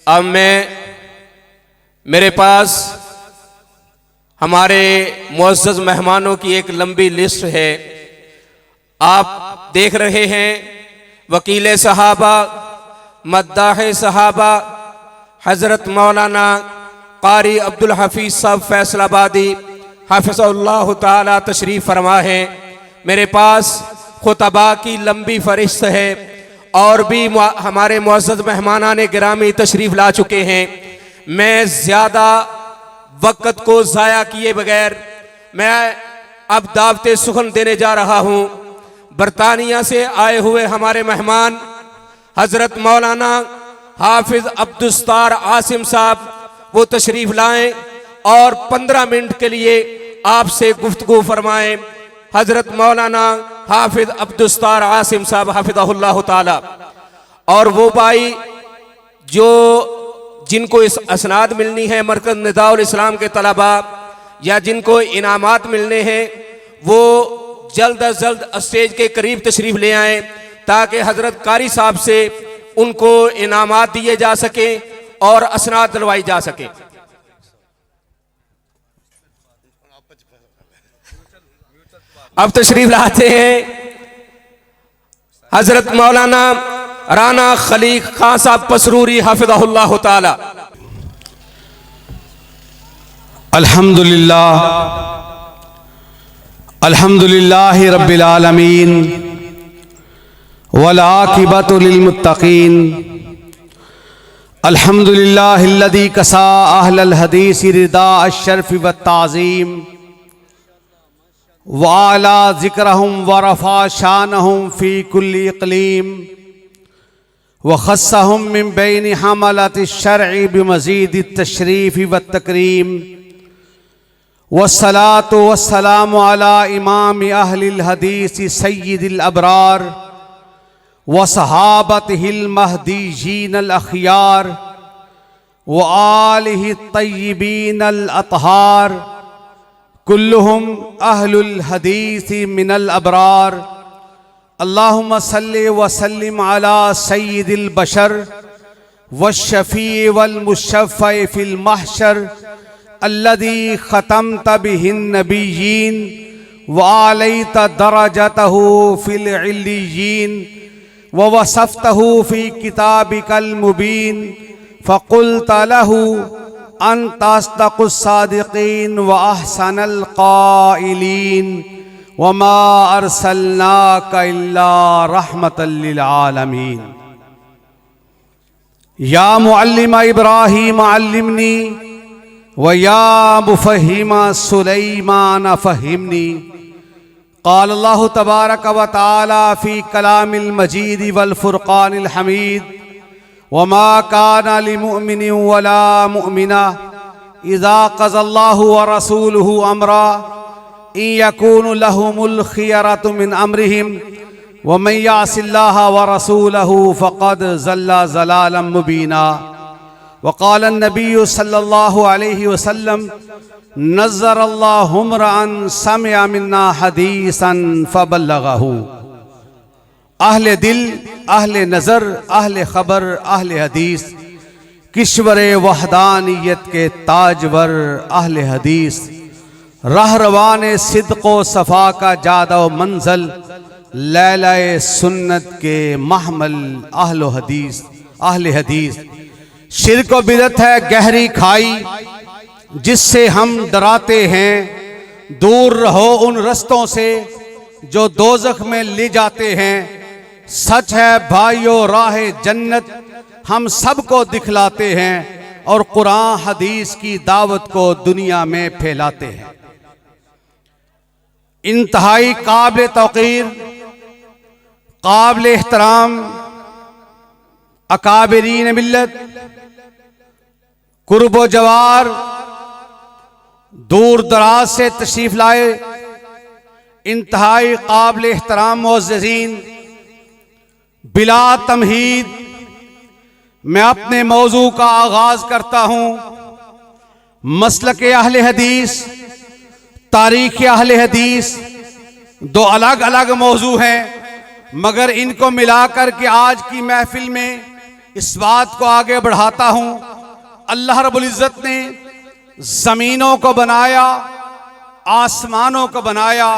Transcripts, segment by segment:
अब मेरे पास हमारे मुअज़्ज़ज़ मेहमानों की एक लंबी लिस्ट है। आप देख रहे हैं वकील सहाबा, मद्दाह सहाबा हज़रत मौलाना क़ारी अब्दुल हफीज़ साहब फैसलाबादी हाफ़िज़हुल्लाह ताला तशरीफ़ फरमा है। मेरे पास खुतबा की लंबी फहरिस्त है और भी हमारे मुअज़्ज़ज़ मेहमानान गिरामी तशरीफ़ ला चुके हैं। मैं ज़्यादा वक़्त को ज़ाया किए बगैर मैं अब दावत सुखन देने जा रहा हूँ। बरतानिया से आए हुए हमारे मेहमान हज़रत मौलाना हाफिज़ अब्दुस्तार आसिम साहब वो तशरीफ़ लाएं और 15 मिनट के लिए आपसे गुफ्तगू फरमाएं। हज़रत मौलाना हाफिज़ अब्दुस्तार आसिम साहब हाफिज़हुल्लाह ताला। और वो भाई जो जिनको इस असनाद मिलनी है मरकज़ निदाउल इस्लाम के तलबा या जिनको इनामात मिलने हैं वो जल्द अज जल्द स्टेज के करीब तशरीफ़ ले आएँ ताकि हज़रत कारी साहब से उनको इनामात दिए जा सके और असनाद दिलवाई जा सके। अब तशरीफ लाते हैं हजरत मौलाना राना खलीक खान साहब पसरूरी हाफिज़हुल्लाह ताला। अल्हम्दुलिल्लाहि रब्बिल आलमीन वल आक़िबतु लिल मुत्तक़ीन। अल्हम्दुलिल्लाहिल्लज़ी कसा अहलल हदीस रिदा अश्शरफ़ व ताज़ीम व आला ज़िक्रहुम व रफ़ा शानहुम फ़ी कुल्ली इक़लीम व ख़स्सहुम मिन बैनि हमलति शर्इ बिमज़ीदि तशरीफ़ व तकरीम। वस्सलातु वस्सलामु अला इमाम अहलिल हदीस सय्यिदिल अबरार व सहाबतिहिल महदीयीनल अख़यार व आलिहि तय्यिबीनल अतहार कुल्लुहुम अहलुल हदीस मिनल अबरार। अल्लाहुम्मा सल्लि व सल्लिम अला सय्यिदिल बशर वश्शफ़ी वल मुशफ़्फ़अ फ़िल महशर अल्लज़ी ख़तमत बिहिन नबिय्यीन व आलैत दरजतहु फ़िल इल्लिय्यीन व वसफ़तहु फ़ी किताबिकल मुबीन फ़क़ुल्त लहु अंत अस्दक़ुस सादिक़ीन व अहसनल क़ाइलीन व मा अरसलनाका इल्ला रहमतल लिल आलमीन। या मुअल्लिम इब्राहीम अल्लिमनी व या मुफ़हिम सुलैमान फ़हिमनी। क़ाल अल्लाहु तबारक व तआला फ़ी कलामिल मजीद वल फ़ुरक़ानिल हमीद व मा काना लिमुअ्मिनिन वला मुअ्मिना इज़ा क़ज़ल्लाहु व रसूलुहु अमरा इन यकूनु लहुमुल खियरतु मिन अमरिहिम व मन यअसिल्लाह व रसूलहु फ़क़द ज़ल्ला ज़लालन मुबीना। व क़ाल अन्नबिय्यु सल्लल्लाहु अलैहि वसल्लम नज़्ज़रल्लाहु इम्रअन समिअ मिन्ना हदीसन फ़बल्लगहु। अहले दिल, अहले नज़र, अहले ख़बर, अहले हदीस, किश्वरे वहदानियत के ताजवर अहले हदीस, रहरवाने सिद्क़ो सफ़ा का जादो मंज़ल, लैलाए सुन्नत के महमल अहलो हदीस अहले हदीस। शिर्क व बिदअत है गहरी खाई जिससे हम डराते हैं। दूर रहो उन रस्तों से जो दोज़ख में ले जाते हैं। सच है भाइयों राह जन्नत हम सबको दिखलाते हैं और कुरान हदीस की दावत को दुनिया में फैलाते हैं। इंतहाई काबिल तौक़ीर, काबिल एहतराम अकाबिरीन मिल्लत, कुर्ब जवार, दूर दराज से तशरीफ़ लाए इंतहाई काबिल एहतराम मुअज़्ज़ज़ीन, बिला तमहीद मैं अपने मौजू का आगाज़ करता हूँ। मसलक अहले हदीस, तारीख़ अहले हदीस दो अलग अलग मौजू हैं, मगर इनको मिलाकर के आज की महफिल में इस बात को आगे बढ़ाता हूं, अल्लाह रब्बुल इज़्ज़त ने जमीनों को बनाया, आसमानों को बनाया।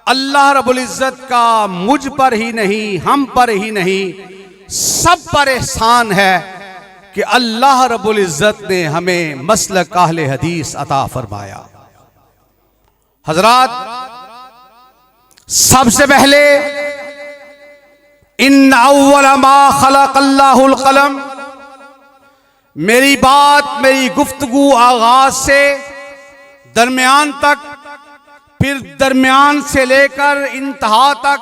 अल्लाह रब्बुल इज़्ज़त का मुझ पर ही नहीं, हम पर ही नहीं, सब पर एहसान है कि अल्लाह रब्बुल इज़्ज़त ने हमें मसलक अहले हदीस अता फरमाया। हजरात, सबसे पहले इन अव्वल मा खलक़ल्लाहुल क़लम, मेरी बात, मेरी गुफ्तगू आगाज से दरमियान तक, फिर दरमियान से लेकर इंतहा तक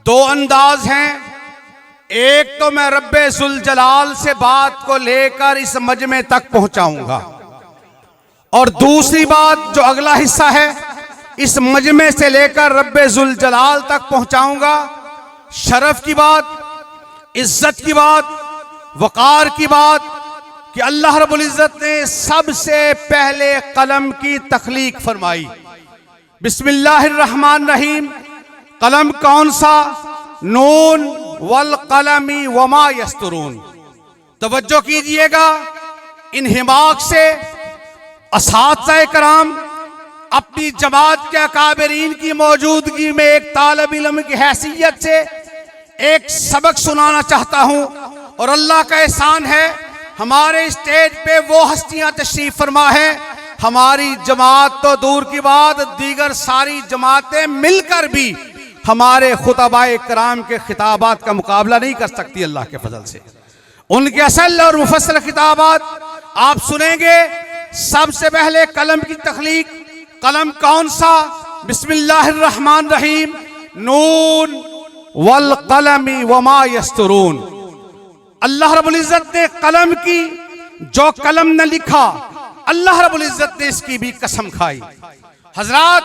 दो अंदाज हैं। एक तो मैं रब्बे ज़ुल जलाल से बात को लेकर इस मजमे तक पहुंचाऊंगा, और दूसरी बात जो अगला हिस्सा है, इस मजमे से लेकर रब्बे ज़ुल जलाल तक पहुंचाऊंगा। शरफ की बात, इज्जत की बात, वकार की बात कि अल्लाह रब्बुल इज़्ज़त ने सबसे पहले कलम की तख्लीक फरमाई। बिस्मिल्लाहिर्रहमानिर्रहीम। कलम कौन सा? नून वल कलमी वमा यस्तरून। तवज्जो कीजिएगा, इन हिमाक से असातिज़ा कराम अपनी जमात के अकाबरीन की मौजूदगी में एक तालिब इल्म की हैसियत से एक सबक सुनाना चाहता हूं। और अल्लाह का एहसान है, हमारे स्टेज पे वो हस्तियां तशरीफ फरमा है, हमारी जमात तो दूर की बात, दीगर सारी जमातें मिलकर भी हमारे खुतबाए कराम के खिताबात का मुकाबला नहीं कर सकती अल्लाह के फजल से। उनके असल और मुफस्सल खिताबात आप सुनेंगे। सबसे पहले कलम की तख्लीक। कलम कौन सा? बिस्मिल्लाहिर्रहमानिर्रहीम। नून वल कलमी वमा यस्तरून। अल्लाह रब्बुल इज़्ज़त ने कलम की, जो कलम ने लिखा, अल्लाह रब्बुल इज़्ज़त ने इसकी भी कसम खाई। हजरात,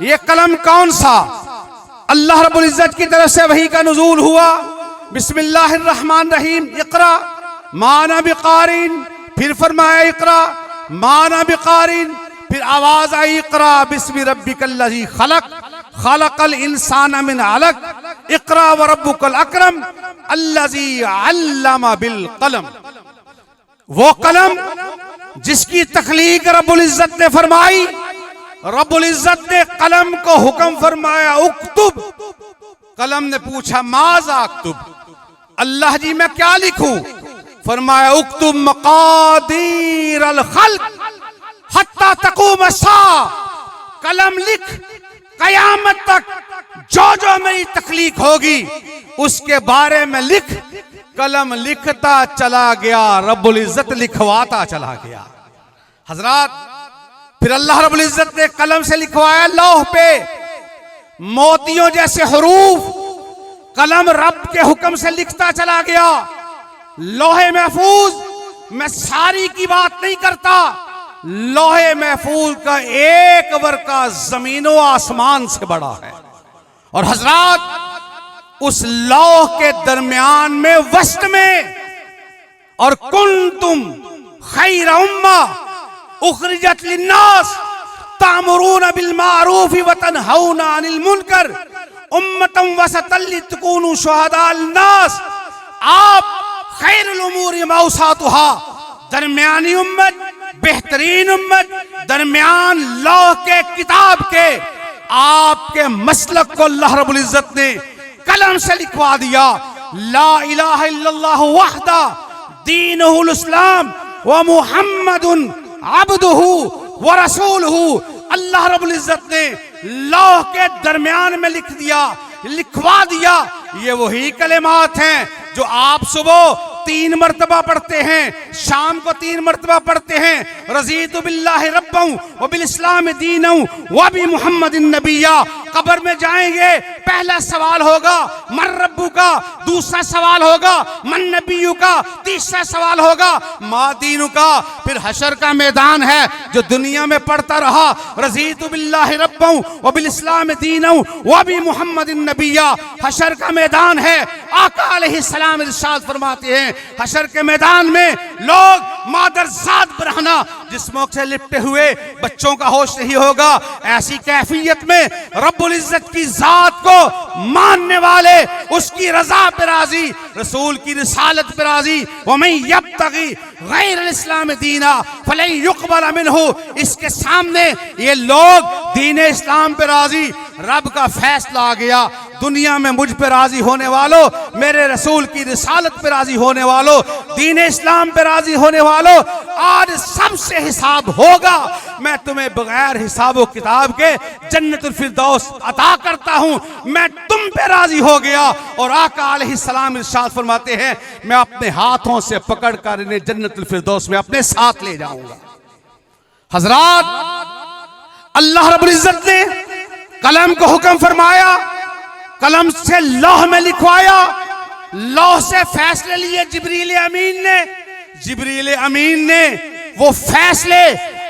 ये कलम कौन सा? अल्लाह रब्बुल इज़्ज़त की तरफ से वही का नुज़ूल हुआ। बिस्मिल्लाहिर्रहमानिर्रहीम। इक़रा माना बिक़ारिन। फिर फरमाया इक़रा माना बिक़ारिन। फिर आवाज आई इक़रा बिस्मि रब्बिकल्लज़ी खलक़ खलक़ल इंसान मिन अलक़ इक़रा व रब्बुकल अकरम अल्लज़ी अल्लम बिल कलम। वो कलम जिसकी तख्लीक रब्बुल इज़्ज़त ने फरमाई। रब्बुल इज़्ज़त ने कलम को हुक्म फरमाया उक्तुब। कलम ने पूछा माज़ा अक्तुब, अल्लाह जी मैं क्या लिखूं? फरमाया उक्तुब मक़ादीर अल खल्क़ हत्ता तक़ूम अस्सा। कलम लिख, कयामत तक जो जो मेरी तख्लीक होगी उसके बारे में लिख। कलम लिखता चला गया, रब्बुल इज़्ज़त लिखवाता चला गया। हजरात, फिर अल्लाह रब्बुल इज़्ज़त ने कलम से लिखवाया लौह पे मोतियों जैसे हरूफ। कलम रब के हुक्म से लिखता चला गया। लोहे महफूज में सारी की बात नहीं करता, लोहे महफूज का एक वर्का जमीनों आसमान से बड़ा है। और हजरात, उस लौह के दरमियान में, वस्त में, और कुंतुम खैर उम्मा उखरिजत लिन्नास तामुरून बिल मारूफ व तनहौना अनिल मुनकर उम्मतम वसतल लितकूनु शुहदा अन्नास। आप खैरुल उमूरी मौसातुहा, दरमियानी उम्मत, बेहतरीन उम्मत, दरमियान लौह के किताब के आपके मसलक को अल्लाह रब्बुल इज़्ज़त ने कलम से लिखवा दिया। ला इलाहा इल्लल्लाहु वहदा दीनुहुल इस्लाम व मुहम्मदुन अब्दुहु व रसूलुहु। अल्लाह रब्बुल इज़्ज़त ने लौह के दरमियान में लिख दिया, लिखवा दिया। ये वही कलिमात हैं जो आप सुबह 3 मरतबा पढ़ते हैं, शाम को 3 मरतबा पढ़ते हैं। रज़ीतु बिल्लाहि रब्बन व बिल इस्लाम दीनन व बि मुहम्मदिन नबिय्या। कब्र में जाएंगे, पहला सवाल होगा मन रब्बुका, दूसरा सवाल होगा मन नबियुका, तीसरा सवाल होगा मा दीनुका। फिर हशर का मैदान है जो दुनिया में पढ़ता रहा, रज़ीतु बिल्लाहि रब्बन व बिल इस्लाम दीनन व बि मुहम्मदिन नबिय्या। हशर का मैदान है। आका अलैहिस्सलाम इरशाद फरमाते हैं, हशर के मैदान में लोग मादरजात बरहना जिस्मों से लिपटे हुए बच्चों का होश नहीं होगा। ऐसी कैफियत में रब्बुल इज़्ज़त की जात को मानने वाले, उसकी रजा पे राजी, रसूल की रिसालत पे राजी। वमन यब्तगी गैर इस्लाम दीना फलन युक़बल मिन्हु, इसके सामने ये लोग दीन इस्लाम पे राजी। रब का फैसला आ गया, दुनिया में मुझ पे राजी होने वालों, मेरे रसूल की रिसालत पे राजी होने वालों, दीन इस्लाम पे राजी होने वालों, आज सबसे हिसाब होगा। मैं तुम्हें बगैर हिसाब किताब के जन्नतुल फिरदौस अता करता हूं। मैं तुम पे राजी हो गया। और आका अलैहिस्सलाम इरशाद फरमाते हैं, मैं अपने हाथों से पकड़ कर इन्हें जन्नतुल फिरदौस में अपने साथ ले जाऊंगा। हजरात, अल्लाह रब्बुल इज्जत ने कलम को हुक्म फरमाया, कलम से लौह में लिखवाया, लौह से फैसले लिए जिब्रील अमीन ने। जिब्रील अमीन ने वो फैसले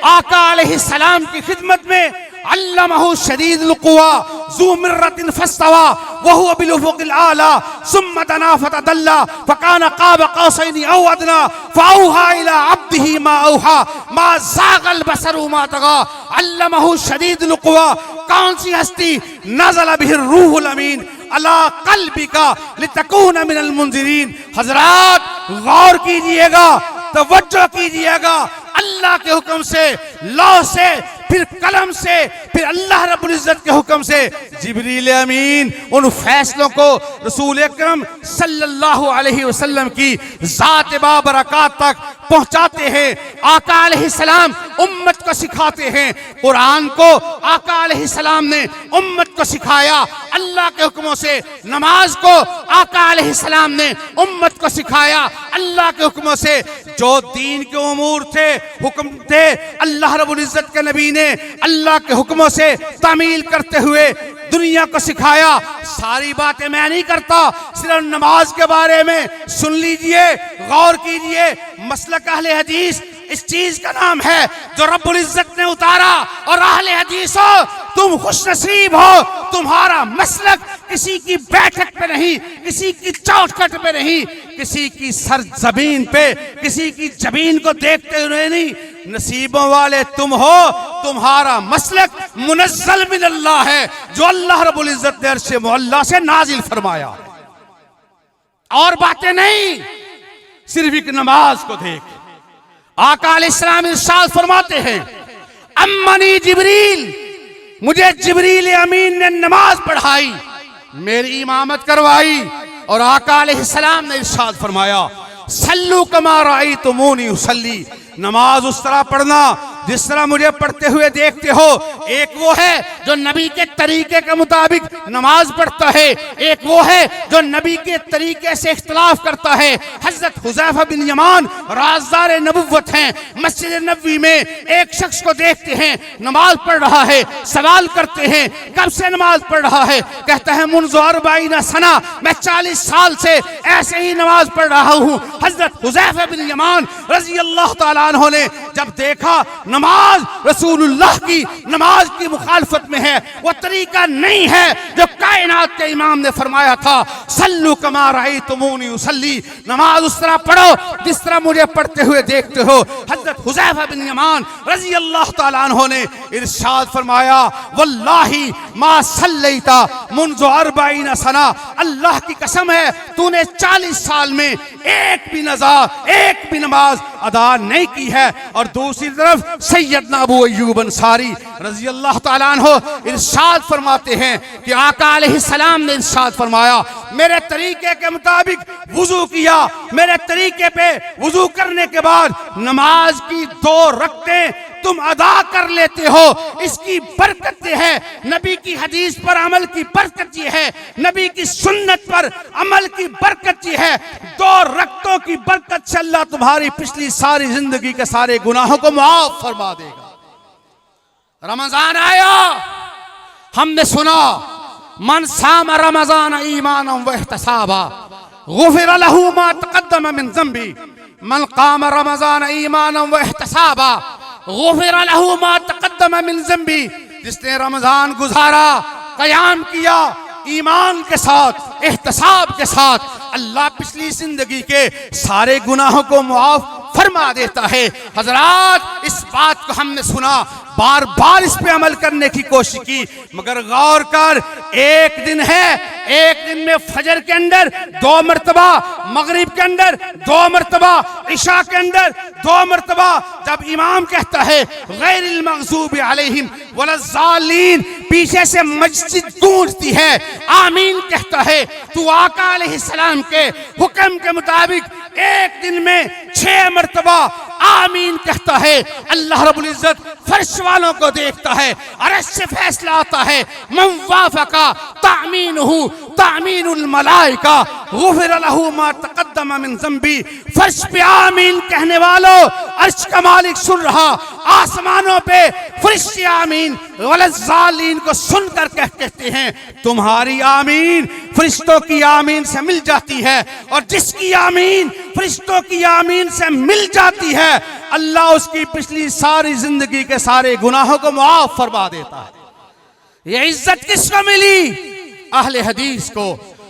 आका अलैहिस्सलाम की खिदमत में, अल्लमहु शदीदुल कुवा ज़ू मिर्रतिन फस्तवा वहुव बिल उफ़ुक़िल आला सुम्मा दना फ़तदल्ला फ़कान क़ाब क़ौसैनि औ अदना फ़अौहा इला अब्दिही मा औहा मा ज़ाग़ल बसरु मा तग़ा अल्लमहु शदीदुल कुवा। कौन सी हस्ती? नज़ल बिहिर रूहुल अमीन अला क़ल्बिका लितकून मिनल मुंज़िरीन। हज़रात, गौर कीजिएगा, तवज्जो कीजिएगा। अल्लाह के हुक्म से, लौह से, फिर कलम से, फिर अल्लाह रब्बुल इज्जत के हुक्म से जिब्रील अमीन उन फैसलों को रसूल अकरम सल्लल्लाहु अलैहि वसल्लम की ज़ात बाबरकत तक पहुंचाते हैं। आका अलैहिस्सलाम उम्मत को सिखाते हैं। कुरान को आका अलैहिस्सलाम ने उम्मत को सिखाया। अल्लाह के हुक्मों से नमाज को आका अलैहिस्सलाम ने उम्मत को सिखाया। अल्लाह के हुक्मों से जो दीन के उमूर थे, हुक्म थे, अल्लाह रब्बुल इज्जत के नबी ने अल्लाह के हुक्मों से तामील करते हुए दुनिया को सिखाया। सारी बातें मैं नहीं करता, सिर्फ नमाज के बारे में सुन लीजिए, गौर कीजिए। मसलक अहले हदीस इस चीज का नाम है जो रब्बुल इज्जत ने उतारा। और अहले हदीस हो, तुम खुशनसीब हो, तुम्हारा मसलक किसी की बैठक पे नहीं, किसी की चौखट पे नहीं, किसी की सरजमीन पे, किसी की जमीन को देखते हुए नहीं। नसीबों वाले तुम हो, तुम्हारा मसलक मुनज़्ज़ल मिन अल्लाह है, जो अल्लाह रब्बुल इज्जत ने अर्श मुअल्ला से नाजिल फरमाया। और बातें नहीं, सिर्फ एक नमाज को देख। आका अलैहिस्सलाम इरशाद फरमाते हैं, अम्मनी जिब्रील, मुझे जिब्रील अमीन ने नमाज पढ़ाई, मेरी इमामत करवाई। और आका अलैहिस्सलाम ने इरशाद फरमाया, सल्लू कमा रअयतुमूनी उसल्ली, नमाज उस तरह पढ़ना जिस तरह मुझे पढ़ते हुए देखते हो। एक वो है जो नबी के तरीके के मुताबिक नमाज पढ़ता है, एक वो है जो नबी के तरीके से इख्तिलाफ करता है। हजरत हुज़ैफा बिन यमान राज़दार नबुव्वत हैं। मस्जिद नबवी में एक शख्स को देखते हैं, नमाज पढ़ रहा है। सवाल करते हैं, कब से नमाज पढ़ रहा है? कहता है, मुन्ज़ु अर्बईना सना, मैं 40 साल से ऐसे ही नमाज पढ़ रहा हूँ। हजरत हुज़ैफा बिन यमान रज़ी अल्लाह तआला अन्हु ने जब देखा नमाज रसूलुल्लाह की नमाज की मुखालफत में है, वो तरीका नहीं है जो कायनात के इमाम ने फरमाया था, सल्लू कमा रअयतुमूनी उसल्ली, नमाज उस तरह पढ़ो जिस तरह मुझे पढ़ते हुए देखते हो। हजरत हुज़ैफा बिन यमान रज़ी अल्लाह तआला अन्हु ने इरशाद फरमाया, वल्लाही मा सल्लैता मुन्ज़ु अर्बईना सना, अल्लाह की कसम है तूने 40 साल में एक भी नमाज अदा नहीं की है। और दूसरी तरफ सैयदना अबू अय्यूब अंसारी रज़ी अल्लाह तआला अन्हु इरशाद फरमाते हैं कि आका अलैहिस्सलाम ने इरशाद फरमाया, मेरे तरीके के मुताबिक वुजू किया, मेरे तरीके पे वुजू करने के बाद नमाज की 2 रकअतें तुम अदा कर लेते हो, इसकी बरकत ये है, नबी की हदीस पर अमल की बरकत ये है, नबी की सुन्नत पर अमल की बरकत ये है। 2 रकअतों की बरकत से अल्लाह तुम्हारी पिछली सारी जिंदगी के सारे गुनाहों को माफ फरमा देगा। रमजान आया, हमने सुना, मन साम रमजान ईमानन व इहतिसाबा गुफिर लहू मा तक़द्दम मिन ज़ंबी, मन क़ाम रमजान ईमानन व इहतिसाबा गुफिर लहू मा तक़द्दम मिन ज़ंबी, जिसने रमजान गुजारा, क़याम किया ईमान के साथ, एहतिसाब के साथ, अल्लाह पिछली जिंदगी के सारे गुनाहों को मुआफ फरमा देता है। हजरात, इस बात को हमने सुना, बार बार इस पे अमल करने की कोशिश की, मगर गौर कर, एक दिन है, एक दिन में फजर के अंदर 2 मरतबा, मगरिब के अंदर 2 मरतबा, इशा के अंदर 2 मरतबा जब इमाम कहता है गैरिल मग़ज़ूबि अलैहिम वलज़्ज़ालीन, पीछे से मस्जिद गूंजती है, आमीन कहता है, तो आका अलैहिस्सलाम के हुक्म के मुताबिक एक दिन में 6 मरतबा आमीन कहता है। अल्लाह रब्बुल इज्जत फर्श वालों को देखता है, अर्श से फैसला आता है, मन वाफ़क़ा तामीनुहु तामीनुल मलाइका गुफ़िर लहू मा तक़द्दम मिन ज़ंबी। फर्श पे आमीन कहने वालों, अर्श का मालिक सुन रहा, आसमानों पे फरिश्ते आमीन वलज़्ज़ालीन को सुनकर कहते हैं तुम्हारी आमीन फरिश्तों की आमीन से मिल जाती है, और जिसकी आमीन फरिश्तों की आमीन से मिल जाती है, अल्लाह उसकी पिछली सारी जिंदगी के सारे गुनाहों को मुआफ फरमा देता है। ये इज्जत किसको मिली? अहले हदीस को।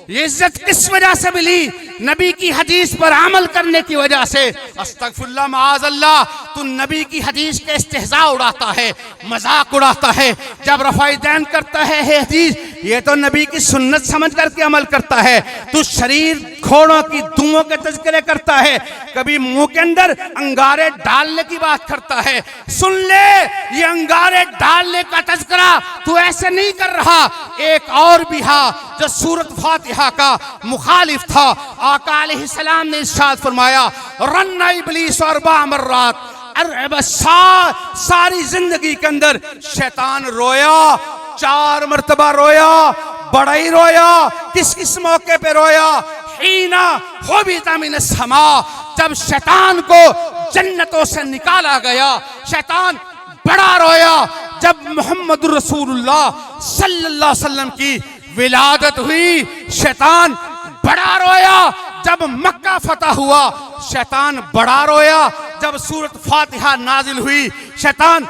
ये इज्जत किस वजह से मिली? नबी की हदीस पर अमल करने की वजह से। अस्तगफिरुल्लाह माअज़ल्लाह, तू नबी की हदीस के इस्तेहज़ा उड़ाता है, मजाक उड़ाता है, जब रफ़ाए दैन करता है हदीस, ये तो नबी की सुन्नत समझ करके अमल करता है। तू शरीर घोड़ों की दुमों के तज़किरे करता है, कभी मुंह के अंदर अंगारे डालने की बात करता है। सुन ले, ये अंगारे डालने का तज़किरा तू ऐसे नहीं कर रहा। एक और भी हा जो सूरत फातिहा का मुखालिफ था। आका अलैहिस्सलाम ने इरशाद फरमाया, रन्ना इब्लीस अर्बा मर्रात, सारी जिंदगी के अंदर शैतान रोया, 4 मरतबा रोया, बड़ा ही रोया। किस किस मौके पे रोया? हीना हुबिता मिनस समा, जब शैतान को जन्नतों से निकाला गया, शैतान बड़ा रोया। जब मोहम्मद रसूलुल्लाह सल्लल्लाहु अलैहि वसल्लम की विलादत हुई, शैतान बड़ा रोया। जब मक्का फतह हुआ, शैतान बड़ा रोया। जब सूरत फातिहा नाजिल हुई, शैतान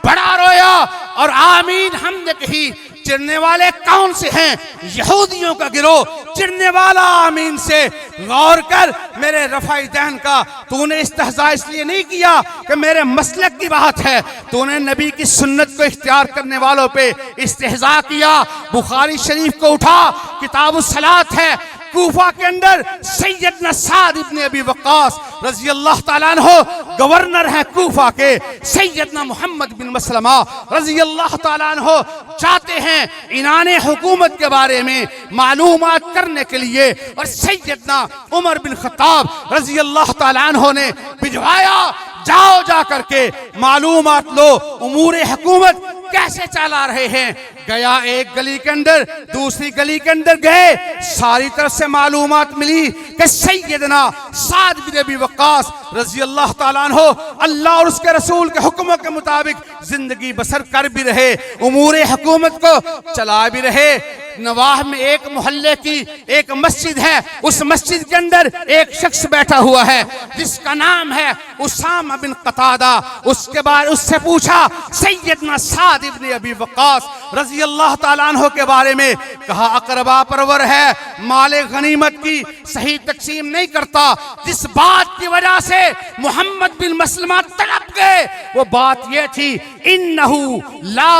बड़ा रोया। और आमीन हमने कही। चिढ़ने वाले कौन से हैं? यहूदियों का गिरोह चिढ़ने वाला आमीन से। गौर कर, मेरे रफ़ाए दैन का तूने इस्तेहज़ा इसलिए नहीं किया कि मेरे मसलक की बात है, तूने नबी की सुन्नत को इख्तियार करने वालों पे इस्तेहज़ा किया। बुखारी शरीफ को उठा, किताबुस सलात है, कूफा के अंदर सैयदना साद इब्न अबी वक्कास रज़ी अल्लाह ताला अन्हु गवर्नर है कूफा के। सैयदना मोहम्मद बिन मसलमा रज़ी अल्लाह ताला अन्हु चाहते हैं इनाने हुकूमत के बारे में मालूमात करने के लिए, और सैयदना उमर बिन खत्ताब रज़ी अल्लाह ताला अन्हु ने भिजवाया, जाओ जा करके मालूमात लो, उमूर हुकूमत कैसे चला रहे हैं। गया एक गली के अंदर, दूसरी गली के अंदर गए, सारी तरफ से मालूमात मिली कि सैयदना साद बिन अबी वक्कास रज़ी अल्लाह ताला अन्हु अल्लाह और उसके रसूल के हुक्मों के मुताबिक जिंदगी बसर कर भी रहे, उमूर हुकूमत को चला भी रहे। नवाह में एक मोहल्ले की एक मस्जिद है, उस मस्जिद के अंदर एक शख्स बैठा हुआ है जिसका नाम है उसामा बिन कतादा। उसके बाद उससे पूछा सैयदना साद इब्न अबी वक्कास रज़ी अल्लाह ताला अन्हु के बारे में। कहा अकरबा परवर है, माले गनीमत की सही तकसीम नहीं करता। जिस बात की वजह से मोहम्मद बिन मसलमा तड़प गए, वो बात ये थी इन्नहु ला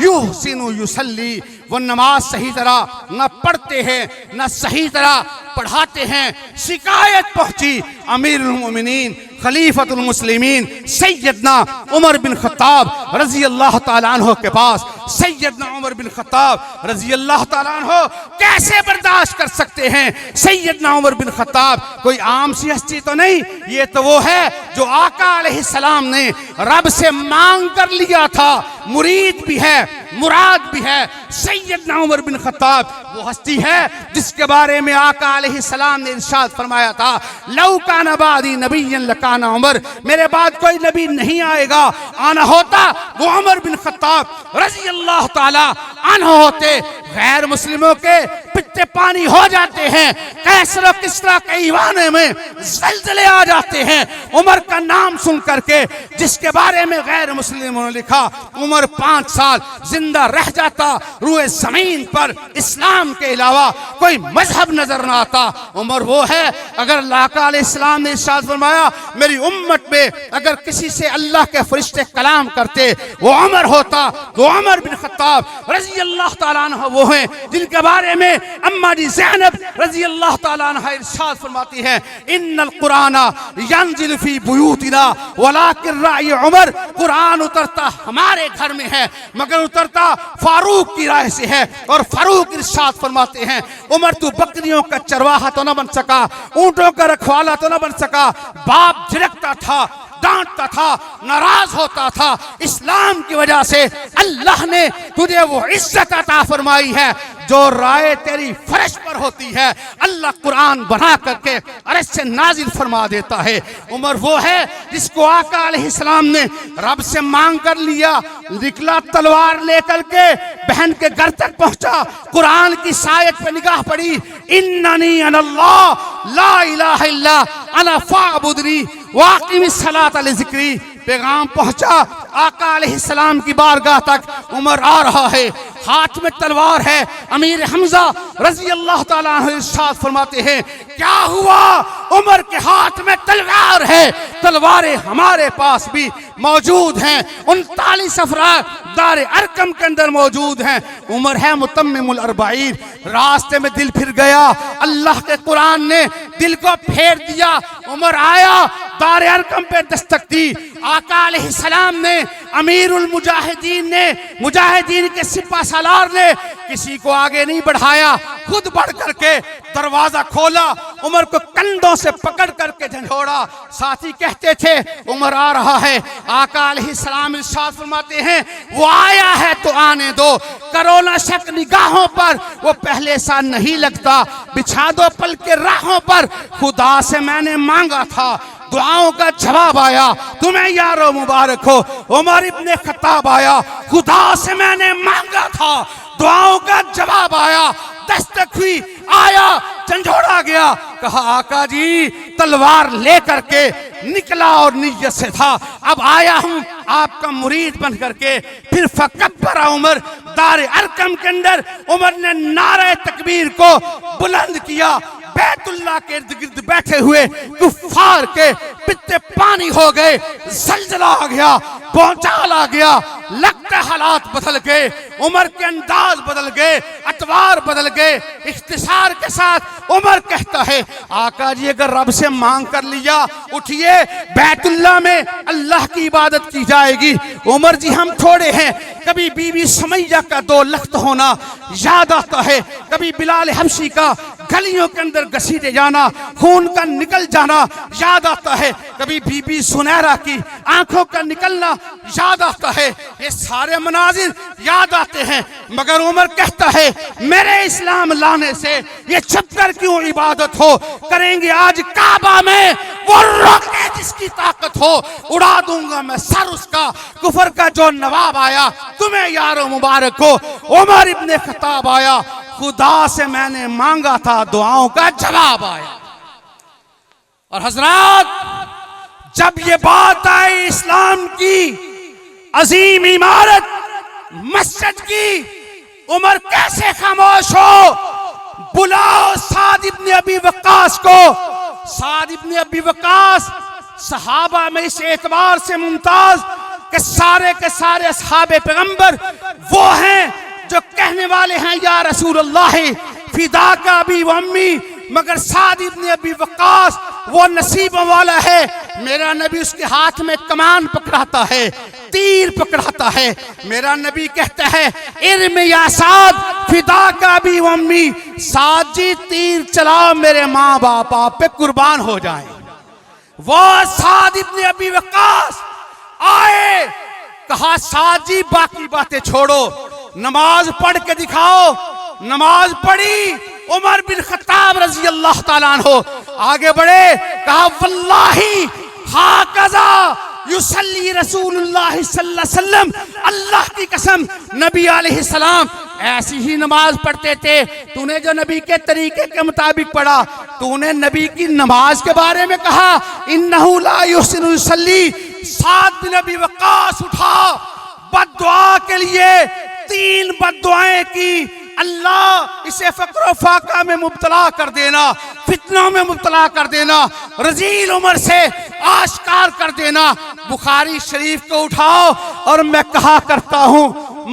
युहसिनु युसल्ली, वो नमाज सही तरह न पढ़ते हैं न सही तरह पढ़ाते हैं। शिकायत पहुंची अमीरुल मोमिनीन खलीफतुल मुस्लिमीन सैयदना उमर बिन खत्ताब रज़ी अल्लाह ताला अन्हु के पास। सैयदना उमर बिन खत्ताब रज़ी अल्लाह ताला अन्हु कैसे बर्दाश्त कर सकते हैं? सैयदना उमर बिन खत्ताब कोई आम सी हस्ती तो नहीं, ये तो वो है जो आका अलैहिस्सलाम ने रब से मांग कर लिया था, मुरीद भी है, मुराद भी है। सैयदना उमर बिन खत्ताब वो हस्ती है जिसके बारे में आका अलैहिस्सलाम ने इरशाद फरमाया था, लौ काना बादी नबिय्यन लकाना उमर, मेरे बाद कोई नबी नहीं आएगा, आना होता वो उमर बिन खत्ताब रज़ी अल्लाह ताला अन्हु होते। गैर मुस्लिमों के पित्ते पानी हो जाते हैं, कैसर किसरा के ईवाने में ज़लज़ले आ जाते हैं, उमर का नाम सुन करके, जिसके बारे में गैर मुस्लिमों ने लिखा उमर 5 साल जिंदा रह जाता, रूए जमीन पर इस्लाम के अलावा कोई मजहब नजर ना आता। उमर वो है, अगर अल्लाह का इस्लाम ने इरशाद फरमाया मेरी उम्मत में अगर किसी से अल्लाह के फरिश्ते कलाम करते वो उमर होता, तो उमर बिन खत्ताब रजी अल्लाह ताला अन्हु वो हैं जिनके बारे में अम्मा जी ज़ैनब रजी अल्लाह ताला अन्हा इरशाद फरमाती है इन्नल कुराना यंजिल फी बुयूतिना वलाकिन राय उमर, कुरान उतरता हमारे घर में है मगर उतरता फारूक की राय से है। और फारूक इरशाद फरमाते हैं उमर तू बकरियों का चरवाहा तो न बन सका, ऊंटों का रखवाला तो न बन सका, बाप झिड़कता था, डांटता था, नाराज होता था, इस्लाम की वजह से अल्लाह ने तुझे वो इज्जत अता फरमाई है जो राय तेरी फर्श पर होती है, अल्लाह कुरान बना करके अर्श से नाजिल फरमा देता है। उमर वो है जिसको आका अलैहिस्सलाम ने रब से मांग कर लिया, निकला तलवार लेकर के बहन के घर तक पहुंचा, कुरान की सायत पे निगाह पड़ी, इन्ननी अनल्लाह ला इलाहा इल्ला अना फाअबुदनी वाक़िमिस सलात लिज़िक्री। पैगाम पहुंचा आका अलैहिस्सलाम की बारगाह तक, उमर आ रहा है, हाथ में तलवार है। अमीर हमजा रजी अल्लाह ताला अन्हु इरशाद फरमाते हैं क्या हुआ, उमर के हाथ में तलवार है, तलवारें हमारे पास भी मौजूद हैं, 39 अफराद दार अरकम के अंदर मौजूद हैं। उमर है मुतम्मिमुल अर्बाईन, रास्ते में दिल फिर गया, अल्लाह के कुरान ने दिल को फेर दिया। उमर आया, दार अरकम पे दस्तक दी, आका अलैहिस्सलाम ने, अमीरुल मुजाहिदीन ने, मुजाहिदीन के सिपा सालार ने किसी को आगे नहीं बढ़ाया, खुद बढ़ करके दरवाजा खोला, उमर को कंधों से पकड़ करके झंझोड़ा। साथी कहते थे उमर आ रहा है, आका अलैहिस्सलाम इरशाद फरमाते हैं वो आया है तो आने दो, करो ना शक निगाहों पर वो पहले सा नहीं लगता, बिछा दो पल के राहों पर, खुदा से मैंने मांगा था दुआओं का जवाब आया, तुम्हें यारो मुबारक हो। उमर इब्ने खत्ताब आया, खुदा से मैंने मांगा था दुआओं का जवाब आया, दस्तक हुई, आया, झंझोड़ा गया, कहा आका जी तलवार लेकर के निकला और नियत से था, अब आया हूं आपका मुरीद बन करके। फिर फकब्बरा उमर, दार अरकम के अंदर उमर ने नारे तकबीर को बुलंद किया, बैतुल्लाह के इर्द गिर्द बैठे हुए कुफ्फार के पित्ते पानी हो गए, जलजला आ गया, भूचाल आ गया, लगता हालात बदल गए, उमर के अंदाज बदल गए, अतवार बदल गए। इख्तिसार के साथ उमर कहता है आका जी अगर रब से मांग कर लिया, उठिए बैतुल्लाह में अल्लाह की इबादत की जाएगी। उमर जी हम थोड़े हैं, कभी बीबी सुमैया का 2 लख्त होना याद आता है, कभी बिलाल हबशी का गलियों के अंदर घसीटे जाना, खून का निकल जाना याद आता है, कभी बीबी सुनैरा की आंखों का निकलना याद आता है, ये सारे मनाजिर याद आते हैं। मगर उमर कहता है मेरे इस्लाम लाने से ये छप्पर क्यों इबादत हो, करेंगे आज काबा में वो रोके जिसकी ताकत हो, उड़ा दूंगा मैं सर उसका, कुफर का जो नवाब आया तुम्हें यारो मुबारक हो। उमर इब्ने खत्ताब आया, खुदा से मैंने मांगा था दुआओं का जवाब आया। और हजरात जब ये बात आई इस्लाम की अजीम इमारत मस्जिद की, उमर कैसे खामोश हो, बुलाओ साद इब्ने अबी वक्कास को। साद इब्ने अबी वक्कास सहाबा में इस एतबार से मुमताज के सारे असहाबे पैगंबर वो हैं जो कहने वाले हैं या रसूल अल्लाह फिदा का अबी व अम्मी, मगर साद इब्ने अबी वक्कास वो नसीबों वाला है, मेरा नबी उसके हाथ में कमान पकड़ाता है, तीर पकड़ाता है। मेरा नबी कहता है इर्म या साद फिदा का अबी व अम्मी, साद जी तीर चलाओ मेरे माँ बाप आप पे कुर्बान हो जाएं। वो साद इब्ने अबी वक्कास आए, कहा साद जी बाकी बातें छोड़ो, नमाज पढ़ के दिखाओ। नमाज पढ़ी, उमर बिन खत्ताब रजी अल्लाह ताला अन्हु आगे बढ़े, कहा वल्लाही हाकज़ा युसल्ली रसूलुल्लाह सल्लल्लाहु अलैहि वसल्लम, अल्लाह की कसम नबी अलैहिस्सलाम ऐसी ही नमाज पढ़ते थे। तूने जो नबी के तरीके के मुताबिक पढ़ा, तूने नबी की नमाज के बारे में कहा इन्नहु ला युहसिनु युसल्ली। साद बिन अबी वक्कास उठा, बद्दुआ के लिए 3 बद्दुआएं की, अल्लाह इसे फक्र फाका में मुब्तला कर देना, फितनों में मुब्तला कर देना, रजील उमर से आश्कार कर देना। बुखारी शरीफ को उठाओ और मैं कहा करता हूं,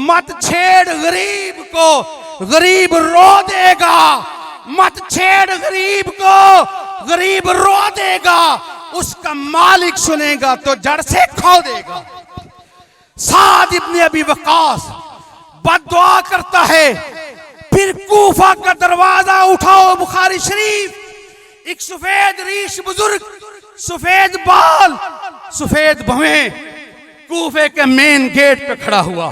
मत छेड़ गरीब को, गरीब रो देगा। मत छेड़ गरीब को, गरीब रो देगा। उसका मालिक सुनेगा तो जड़ से खो देगा। साद इब्न अबी वक्कास बद्दुआ करता है, फिर कूफा का दरवाजा उठाओ। बुखारी शरीफ, एक सफेद रीश बुजुर्ग, सफेद बाल, सफेद भवें, कूफे के मेन गेट पे खड़ा हुआ।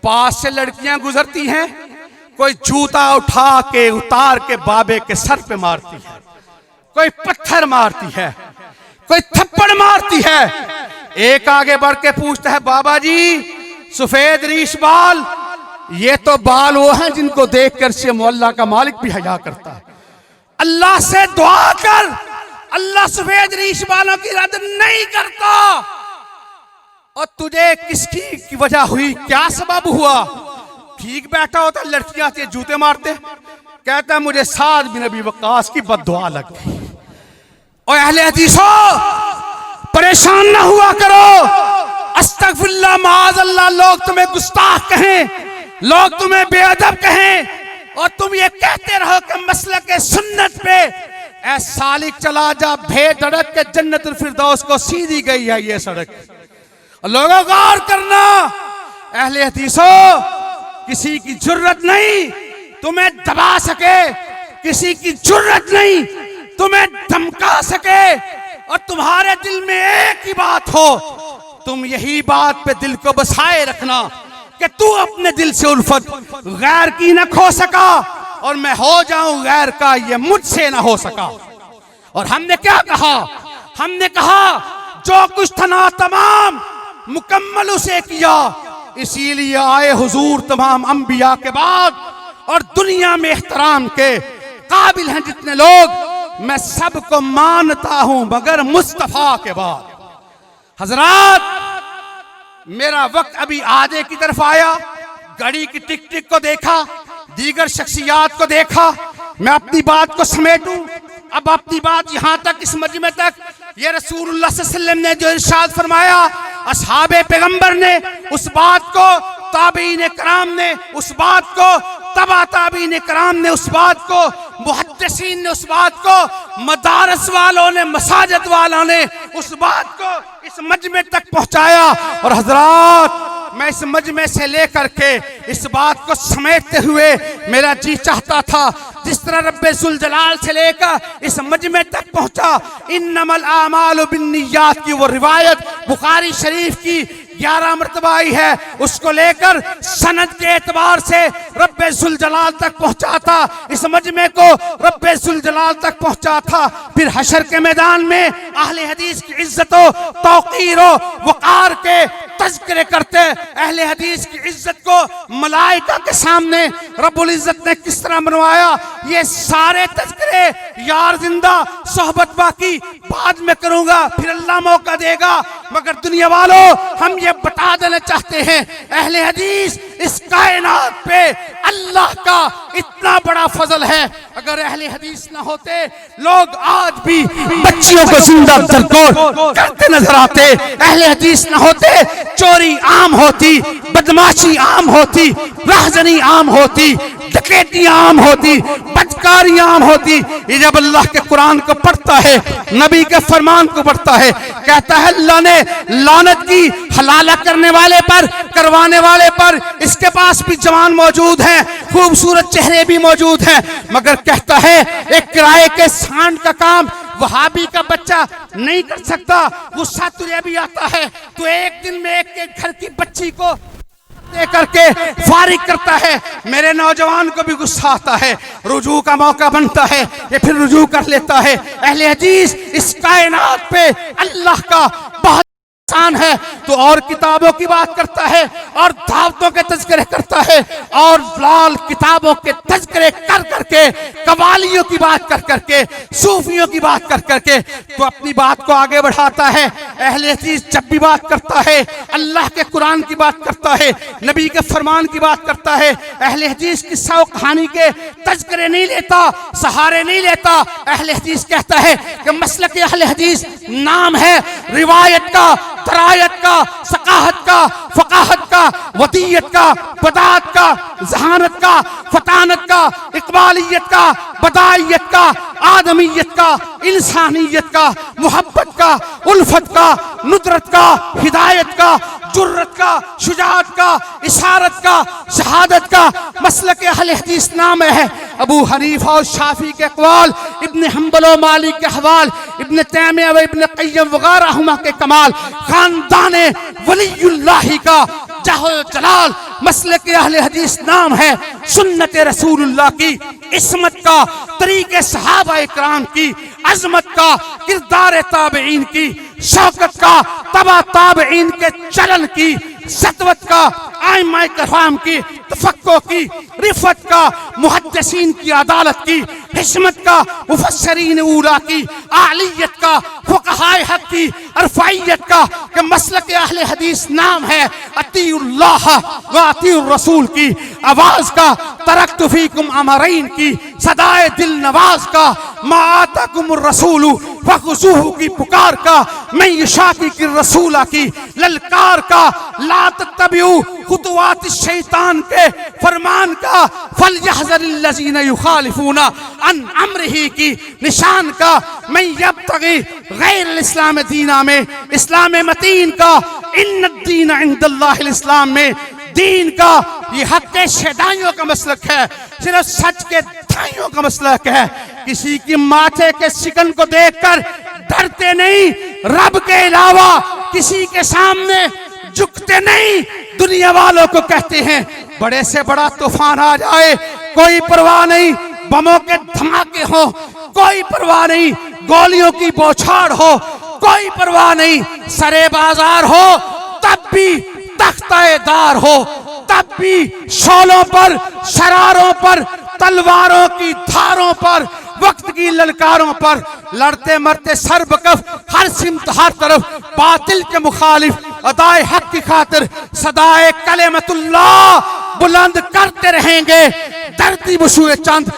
पास से लड़कियां गुजरती हैं, कोई जूता उठा के उतार के बाबे के सर पे मारती है, कोई पत्थर मारती है, कोई थप्पड़ मारती है। एक आगे बढ़ के पूछता है, बाबा जी सफेद रीश बाल, ये तो बाल वो हैं जिनको देखकर से मोहल्ला का मालिक भी हया करता है। अल्लाह से दुआ कर, अल्लाह सफेद रीश बालों की रद्द नहीं करता। और तुझे किसकी वजह हुई, क्या सबब हुआ? ठीक बैठा होता, लड़कियां से जूते मारते, कहता है मुझे साद बिन अबी वक्कास की बद्दुआ लग गई। और अहले हदीसो परेशान ना हुआ करो। अस्तगफिरुल्लाह माअज़ल्लाह, लोग तुम्हें गुस्ताख कहें, लोग तुम्हें बेअदब कहें, और तुम ये कहते रहो कि मसलक के सुन्नत पे ऐ सालिक चला जा, भेधड़क के जन्नतुल फिरदौस को सीधी गई है ये सड़क। लोगों गौर करना, अहले हदीसो किसी की जुर्रत नहीं तुम्हें दबा सके, किसी की जुर्रत नहीं तुम्हें धमका सके। और तुम्हारे दिल में एक ही बात हो, तुम यही बात पे दिल को बसाए रखना कि तू अपने दिल से उल्फत गैर की न खो सका और मैं हो जाऊं गैर का, ये मुझसे ना हो सका। और हमने क्या कहा? हमने कहा जो कुछ था ना तमाम मुकम्मल उसे किया, इसीलिए आए हुजूर तमाम अंबिया के बाद। और दुनिया में एहतराम के काबिल हैं जितने लोग, मैं सबको मानता हूं मगर मुस्तफा के बाद। हजरात, मेरा वक्त अभी आधे की तरफ आया, घड़ी की टिक टिक को देखा, दीगर शख्सियात को देखा, मैं अपनी बात को समेटूं। अब अपनी बात यहां तक, इस मजमे तक, ये रसूलुल्लाह सल्लल्लाहु अलैहि वसल्लम ने जो इरशाद फरमाया, असहाबे पैगंबर ने उस बात को, ताबीन कराम ने उस बात को, तबा ताबीन कराम ने उस बात को, मुहद्दिसीन ने उस बात को, मदारस वालों ने, मसाजिद वालों ने उस बात को इस मजमे तक पहुंचाया। और हजरात, मैं इस मजमे से लेकर के इस बात को समेटते हुए मेरा जी चाहता था, जिस तरह रब्बे जुल जलाल से लेकर इस मजमे तक पहुंचा। इन्नमल आमालु बिन्नियात की वो रिवायत बुखारी शरीफ की 11 मरतबा आई है, उसको लेकर सनद के एतबार से रब्बे जुल जलाल तक पहुंचा था, इस मजमे को रब्बे जुल जलाल तक पहुंचा था। फिर हशर के मैदान में अहले हदीस की इज्जतों, तौकीरों, वक़ार के तज़किरे करते अहले हदीस की इज्जत को मलाइका के सामने रब्बुल इज्जत ने किस तरह मनवाया, ये सारे तज़किरे यार जिंदा, सोहबत बाकी बाद में करूंगा, फिर अल्लाह मौका देगा। मगर दुनिया वालों, हम ये बता देना चाहते हैं, अहले हदीस इस कायनात पे अल्लाह का इतना बड़ा फजल है। अगर अहले हदीस ना होते, लोग आज भी बच्चियों को जिंदा दरकोर करते नजर आते। अहले हदीस ना होते, चोरी आम होती, बदमाशी आम होती, राहजनी आम होती, डकैतियां आम होती, बदकारियां आम होती। ये जब अल्लाह के कुरान को पढ़ता है, नबी के फरमान को पढ़ता है, कहता है अल्लाह ने लानत की हलाला करने वाले पर, करवाने वाले पर। इसके पास भी जवान मौजूद हैं, खूबसूरत चेहरे भी मौजूद हैं, मगर कहता है एक किराए के सांड का काम वहाबी का बच्चा नहीं कर सकता। गुस्सा तुझे भी आता है, तो एक दिन में एक घर की बच्ची को दे करके फारिग करता है। मेरे नौजवान को भी गुस्सा आता है, रुजू का मौका बनता है, ये फिर रुजू कर लेता है। अहले हदीस इस कायनात पे अल्लाह का बहुत परेशान है तो और किताबों की बात करता है और दावतों के तज़किरे करता है और लाल किताबों के तज़किरे कर करके, कवालियों की बात कर करके, सूफियों की बात कर करके तो अपनी बात को आगे बढ़ाता है। अहले हदीस जब भी बात करता है अल्लाह के कुरान की बात करता है, नबी के फरमान की बात करता है। अहले हदीस किस्सा और कहानी के तज़किरे नहीं लेता, सहारे नहीं लेता। अहले हदीस कहता है कि मसलक अहले हदीस नाम है रिवायत का, तरायत का, सकाहत का, फकाहत का, वदीयत का, बदात का, जहानत का, फतानत का, इकबालियत का, बदाइयत का, आदमियत का, इंसानियत का, मोहब्बत का, उल्फत का, नुदरत का, हिदायत का, जुर्रत का, शुजाअत का, इशारत का, शहादत का। मसलक अहले हदीस नाम है। अबू हनीफा और शाफी के अक़वाल, इब्न हम्बल और मालिक के हवाल, इब्न तैमिया व इब्न क़य्यम वग़ैरहुमा के कमाल, खानदाने वलीयुल्लाह का जाहो जलाल। मसलक अहले हदीस नाम है सुन्नत रसूलुल्लाह की, इस्मत का, तरीके सहाबा इकराम की, अज़मत का, किरदार ताबईन की, शौकत का, तबा ताबईन के चलन की, सतवत का, आइम्मा किराम की, तफक्को की, रिफत का, मुहद्दिसीन की अदालत की, हिस्मत का, मुफस्सिरीन ऊला की, आलियत का, फुक़हाए हक़ की, अरफ़ाइयत का। कि मसलक अहले हदीस नाम है अतीउल्लाह व अतीउर रसूल की, आवाज़ का, तरक्तु फ़ीकुम अमरैन की, सदाए दिल नवाज का, मा आताकुमुर रसूलु फ़ख़ुज़ूहु की पुकार का, मैं यशाकी की रसूला की ललकार का, ला तत्तबिउ खुतुवात शैतान के फरमान का, फलयहज़रिल्लज़ीना युखालिफूना अन अम्रिही की निशान का, मैं यब्तगी गैर इस्लाम दीना में इस्लाम मतीन का, इन्नद्दीन इंदल्लाहिल इस्लाम में दीन का। ये हक के शैदाइयों का मसलक है, सिर्फ सच के दाइयों का मसलक है। किसी की माथे के शिकन को देखकर डरते नहीं, रब के अलावा किसी के सामने झुकते नहीं। दुनिया वालों को कहते हैं बड़े से बड़ा तूफान आ जाए कोई परवाह नहीं, बमों के धमाके हो कोई परवाह नहीं, गोलियों की बौछार हो कोई परवाह नहीं, सरे बाजार हो तब भी, तख्ताएदार हो तब भी, शोलों पर, शरारों पर, तलवारों की धारों पर, वक्त की ललकारों पर लड़ते मरते सरबकफ, हर सिमत हर तरफ बातिल के मुखालिफ, अदाए हक की खातिर सदाए कलेमतुल्लाह बुलंद करते रहेंगे। धरती बशुए चंद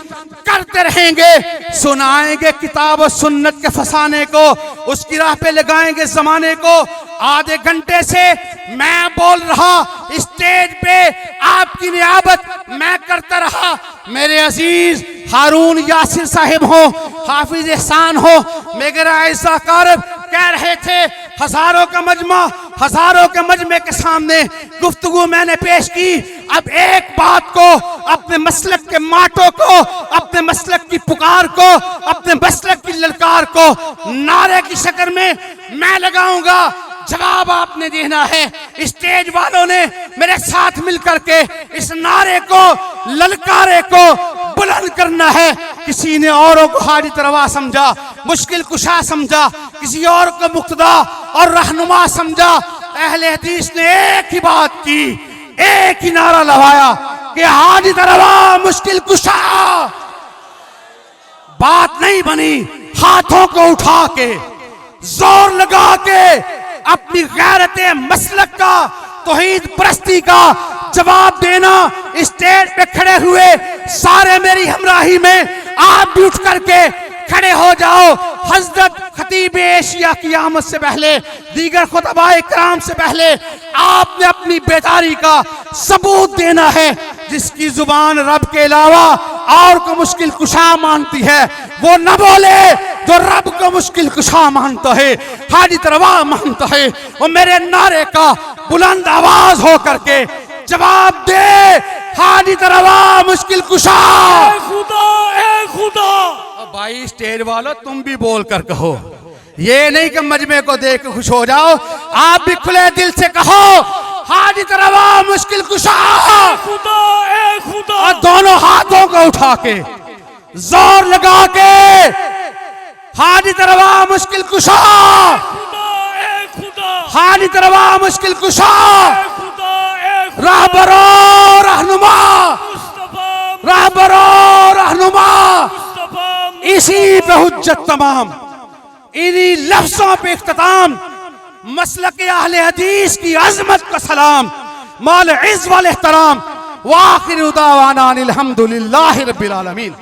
करते रहेंगे, सुनाएंगे किताब और सुन्नत के फसाने को, उसकी राह पे लगाएंगे जमाने को। आधे घंटे से मैं बोल रहा, स्टेज पे आपकी नियाबत मैं करता रहा। मेरे अजीज हारून यासिर साहिब हो, हाफिज एहसान हो, मेरा ऐसा कारब कह रहे थे हजारों का मजमा, हजारों के मजमे के सामने गुफ्तगू मैंने पेश की। अब एक बात को, अपने मसलक के माटो को, अपने मसलक की पुकार को, अपने मसलक की ललकार को नारे की शक्ल में मैं लगाऊंगा। जवाब आपने देना है। स्टेज वालों ने मेरे साथ मिलकर के इस नारे को, ललकारे को बुलंद करना है। किसी ने औरों को हाजित रवा समझा, मुश्किल कुशा समझा, किसी और को मुक्तदा और रहनुमा समझा। अहले हदीस ने एक ही बात की, एक ही नारा लगाया कि हाजित रवा मुश्किल कुशा। बात नहीं बनी, हाथों को उठा के, जोर लगा के अपनी गैरते मसलक का, तौहीद परस्ती का जवाब देना। स्टेज पे खड़े हुए सारे मेरी हमराही में आप भी उठ करके खड़े हो जाओ। हजरत खतीब एशिया की आमद से पहले, दीगर खुतबाए किराम से पहले आपने अपनी बेदारी का सबूत देना है। जिसकी जुबान रब के अलावा और को मुश्किल कुशा मानती है वो न बोले, जो रब को मुश्किल कुशा मानता है, हाजित रवा मानता है, वो मेरे नारे का बुलंद आवाज हो करके जवाब दे। हाजित रवा मुश्किल कुशा। ए खुदा, ए खुदा। भाई स्टेज वालों तुम भी बोल कर कहो, ये नहीं कि मजमे को देख खुश हो जाओ, आप भी खुले दिल से कहो हाजित रवा मुश्किल कुशा। खुदा, ए खुदा। और दोनों हाथों को उठा के जोर लगा के हाजित रवा मुश्किल कुशा। खुदा, ए खुदा। हालित रवा मुश्किल कुशा, ए खुदा ए खुदा रहबरो रहनुमा, मुस्तफा रहबरो रहनुमा। मुस्तफा इसी पे हुज्जत तमाम, इन्हीं लफ्जों पे इख्तिताम, मसलक अहले हदीस की अजमत का सलाम, माल इज़्ज़ वल एहतराम। व आखिर दावाना अनिल हम्दुलिल्लाहि रब्बिल आलमीन।